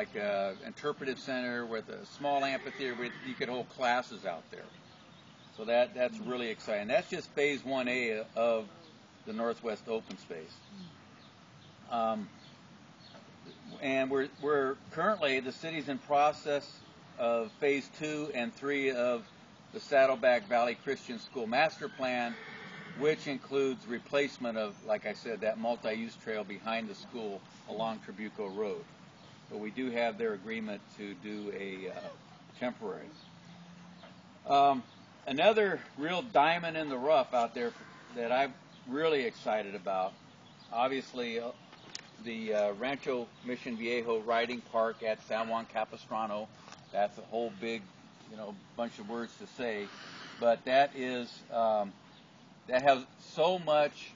like a interpretive center with a small amphitheater where you could hold classes out there. So that's really exciting. That's just phase 1A of the Northwest Open Space. And we're currently, the city's in process of phase 2 and 3 of the Saddleback Valley Christian School Master Plan, which includes replacement of, like I said, that multi-use trail behind the school along Trabuco Road. But we do have their agreement to do a temporary. Another real diamond in the rough out there that I'm really excited about, obviously the Rancho Mission Viejo Riding Park at San Juan Capistrano. That's a whole big, bunch of words to say, but that is that has so much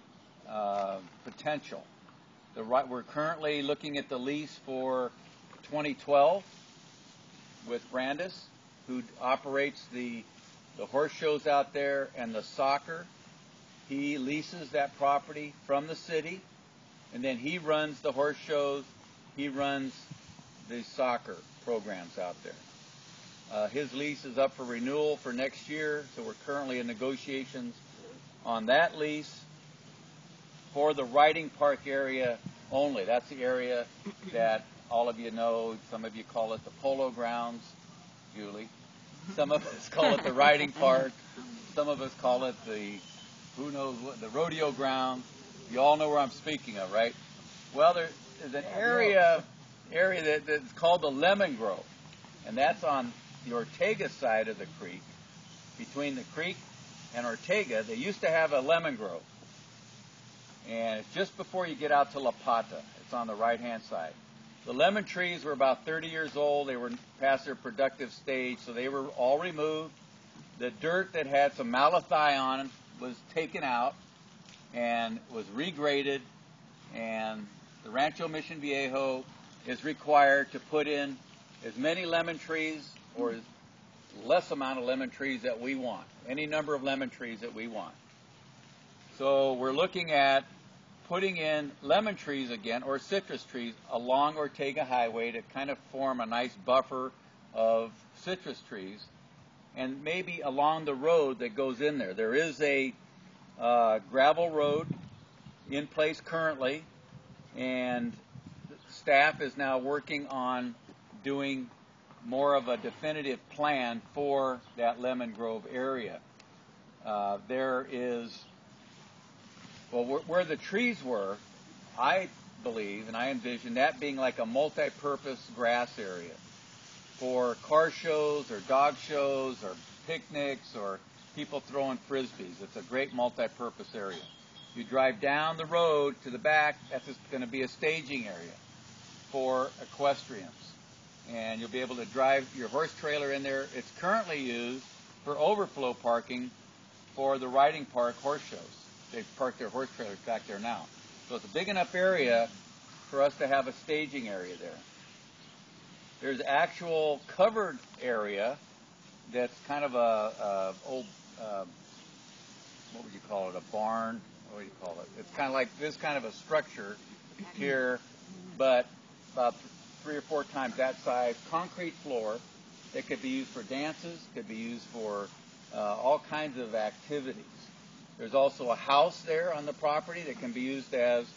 potential. We're currently looking at the lease for 2012 with Brandis, who operates the horse shows out there and the soccer. He leases that property from the city, and then he runs the horse shows. He runs the soccer programs out there. His lease is up for renewal for next year, so we're currently in negotiations on that lease for the riding park area only. That's the area that all of you know. Some of you call it the polo grounds, Julie. Some of us call it the riding park. Some of us call it the, who knows what, the rodeo ground. You all know where I'm speaking of, right? Well, there's an area that's called the Lemon Grove, and that's on the Ortega side of the creek. Between the creek and Ortega, they used to have a lemon grove, and it's just before you get out to La Pata. It's on the right-hand side. The lemon trees were about 30 years old. They were past their productive stage, so they were all removed. The dirt that had some malathi on it was taken out and was regraded, and the Rancho Mission Viejo is required to put in as many lemon trees or as less amount of lemon trees that we want, any number of lemon trees that we want. So we're looking at putting in lemon trees again, or citrus trees, along Ortega Highway to kind of form a nice buffer of citrus trees, and maybe along the road that goes in there. There is a gravel road in place currently, and staff is now working on doing more of a definitive plan for that Lemon Grove area. There is, well, where the trees were, I believe, and I envision that being like a multi-purpose grass area for car shows or dog shows or picnics or people throwing frisbees. It's a great multi-purpose area. You drive down the road to the back, that's going to be a staging area for equestrians. And you'll be able to drive your horse trailer in there. It's currently used for overflow parking for the riding park horse shows. They've parked their horse trailers back there now. So it's a big enough area for us to have a staging area there. There's actual covered area that's kind of a old, what would you call it, a barn? What do you call it? It's kind of like this kind of a structure here, but about 3 or 4 times that size, concrete floor that could be used for dances, could be used for all kinds of activities. There's also a house there on the property that can be used as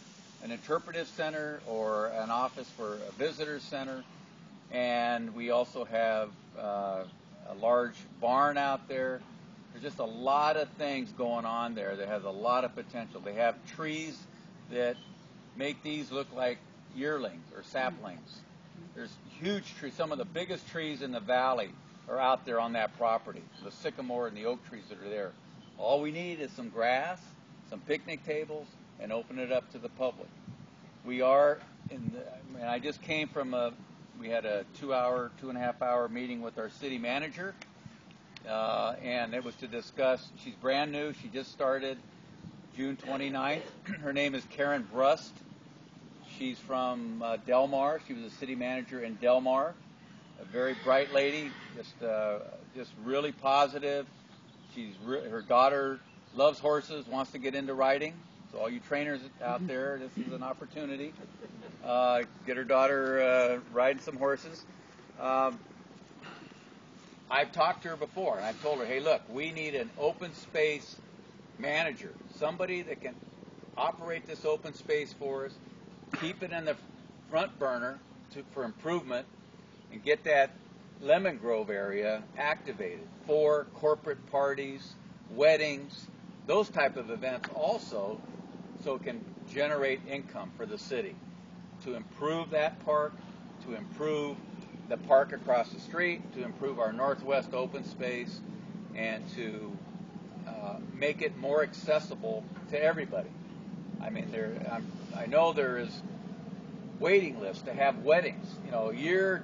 an interpretive center or an office for a visitor center. And we also have a large barn out there. There's just a lot of things going on there that has a lot of potential. They have trees that make these look like yearlings or saplings. There's huge trees. Some of the biggest trees in the valley are out there on that property. The sycamore and the oak trees that are there. All we need is some grass, some picnic tables, and open it up to the public. We are and I just came from we had a 2.5 hour meeting with our city manager, and it was to discuss, she's brand new, she just started June 29th. Her name is Karen Brust. She's from Del Mar. She was a city manager in Del Mar. A very bright lady, just really positive. Her daughter loves horses, wants to get into riding. So all you trainers out there, this is an opportunity. get her daughter riding some horses. I've talked to her before, and I've told her, hey, look, we need an open space manager, somebody that can operate this open space for us, keep it in the front burner for improvement, and get that Lemon Grove area activated for corporate parties, weddings, those type of events also, so it can generate income for the city, to improve that park, to improve the park across the street, to improve our northwest open space, and to make it more accessible to everybody. I mean, I know there is waiting lists to have weddings, a year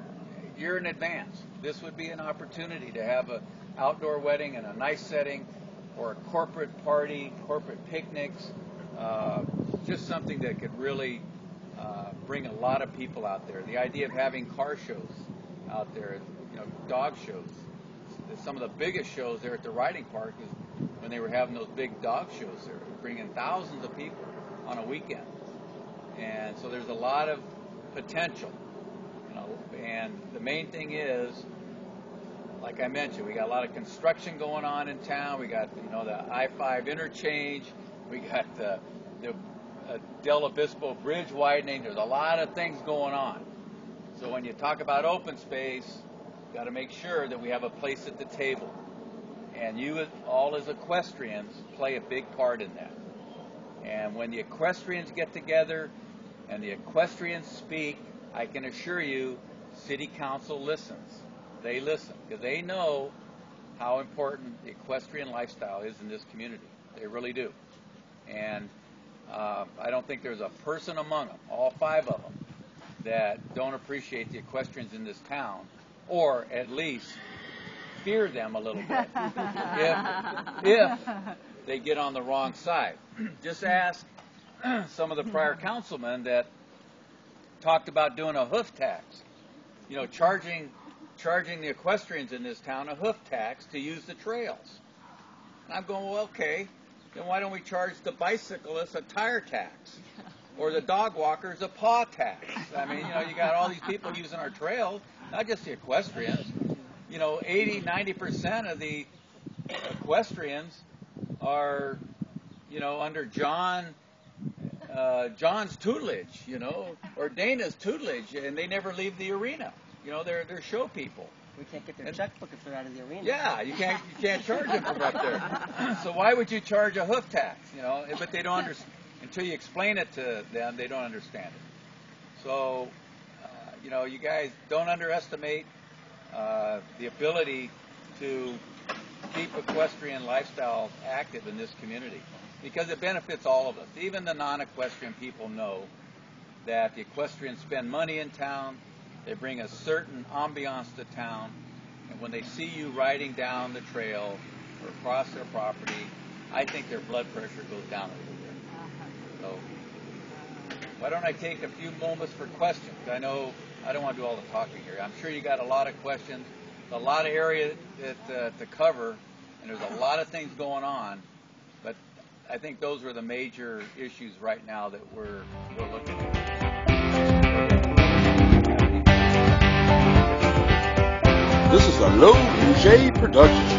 in advance. This would be an opportunity to have an outdoor wedding in a nice setting, or a corporate party, corporate picnics, just something that could really bring a lot of people out there. The idea of having car shows out there, dog shows. Some of the biggest shows there at the riding park is when they were having those big dog shows there, bringing thousands of people on a weekend. And so there's a lot of potential, and the main thing is, like I mentioned, we got a lot of construction going on in town. We got, the I-5 interchange. We got the Del Obispo Bridge widening. There's a lot of things going on. So when you talk about open space, you got to make sure that we have a place at the table. And you all as equestrians play a big part in that. And when the equestrians get together and the equestrians speak, I can assure you, City Council listens. They listen because they know how important the equestrian lifestyle is in this community. They really do. And I don't think there's a person among them, all 5 of them, that don't appreciate the equestrians in this town, or at least fear them a little bit if they get on the wrong side. Just ask some of the prior councilmen that talked about doing a hoof tax, charging the equestrians in this town a hoof tax to use the trails. And I'm going, well, okay, then why don't we charge the bicyclists a tire tax, or the dog walkers a paw tax? I mean, you got all these people using our trails, not just the equestrians. 80-90% of the equestrians are, under John's tutelage, or Dana's tutelage, and they never leave the arena. They're show people. We can't get their checkbook if they're out of the arena. Yeah, you can't charge them from up there. So why would you charge a hoof tax? But they don't understand until you explain it to them. They don't understand it. So, you guys don't underestimate the ability to keep equestrian lifestyle active in this community, because it benefits all of us. Even the non-equestrian people know that the equestrians spend money in town. They bring a certain ambiance to town, and when they see you riding down the trail or across their property, I think their blood pressure goes down a little bit. So why don't I take a few moments for questions? I know I don't want to do all the talking here. I'm sure you got a lot of questions, a lot of area to cover, and there's a lot of things going on, but I think those are the major issues right now that we're looking at. This is a Low Bouger production.